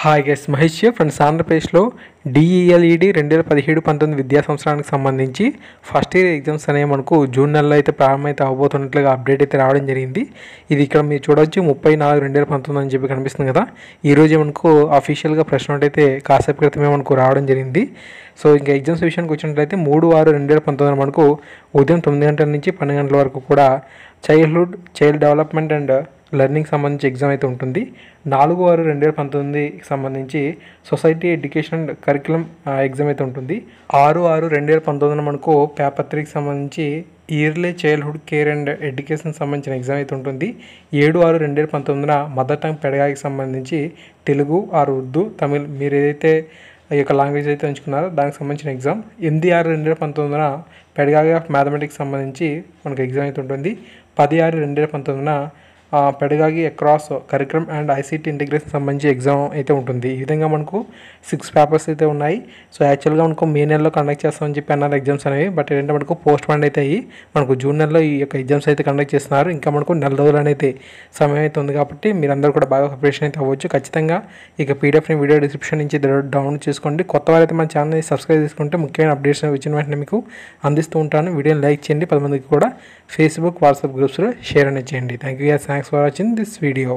Hi guys, Mahesh friends. ఆంధ్రప్రదేశ్లో D.El.Ed 2017-19 విద్యా సంవత్సరానికి సంబంధించి ఫస్ట్ ఇయర్ ఎగ్జామ్స్ అనేవి మనకు జూన్ నెలలో అయితే ప్రారంభమైతే అవబోతున్నట్లుగా అప్డేట్ అయితే రావడం జరిగింది. ఇది ఇక్కడ మీరు చూడవచ్చు 30/4/2019 అని చెప్పి కనిపిస్తుంది కదా. ఈరోజు మనకు అఫీషియల్గా ప్రెస్ నోట్ అయితే కాసేపు క్రితమే మనకు రావడం జరిగింది. సో ఇంకా ఎగ్జామ్స్ విషయానికి వచ్చినట్లయితే 3/6/2019 మనకు ఉదయం 9 గంటల నుంచి 12 గంటల వరకు కూడా చైల్డ్ డెవలప్మెంట్ అండ్ లెర్నింగ్ సంబంధించి ఎగ్జామ్ అయితే ఉంటుంది. 4/6/2019కి సంబంధించి society education and curriculum exam అయితే ఉంటుంది. 6/6/2019 మనకు పేపర్ 3కి సంబంధించి yearly childhood care and education సంబంధించిన ఎగ్జామ్ అయితే ఉంటుంది. 7/6/2019 మదర్ టంగ్ పెడగాకి సంబంధించి తెలుగు ఆర్ ఉర్దూ తమిళ్ మీరు ఏదైతే ఈ యొక్క లాంగ్వేజ్ అయితే ఎంచుకున్నారో దానికి సంబంధించిన ఎగ్జామ్. 8/6/2019 పెడగాగి ఆఫ్ మ్యాథమెటిక్స్ సంబంధించి మనకు ఎగ్జామ్ అయితే ఉంటుంది. 10/6/2019 pedagogy across curriculum and ICT integration సంబంధించి ఎగ్జామ్ అయితే ఉంటుంది. ఈ విధంగా మనకు 6 పేపర్స్ అయితే ఉన్నాయి. సో యాక్చువల్గా మనకు మే నెలలో కండక్ట్ చేస్తామని చెప్పి అన్నారు ఎగ్జామ్స్ అనేవి. బట్ ఏంటంటే మనకు పోస్ట్ పోన్ అయితే అయ్యి మనకు జూన్ నెలలో ఈ యొక్క ఎగ్జామ్స్ అయితే కండక్ట్ చేస్తున్నారు. ఇంకా మనకు నెల రోజులు అయితే సమయం అయితే ఉంది కాబట్టి మీరందరూ కూడా బాగా ప్రిపరేషన్ అయితే అవ్వచ్చు. ఖచ్చితంగా ఇక పీడిఎఫ్ని వీడియో డిస్క్రిప్షన్ నుంచి డౌన్లోడ్ చేసుకోండి. కొత్త వారైతే మన ఛానల్ని సబ్స్క్రైబ్ చేసుకుంటే ముఖ్యమైన అప్డేట్స్ వచ్చిన వెంటనే మీకు అందిస్తూ ఉంటాను. వీడియోని లైక్ చేయండి, 10 మందికి కూడా ఫేస్బుక్ వాట్సాప్ గ్రూప్స్లో షేర్ అనేది చేయండి. Thank you, thanks for watching this video.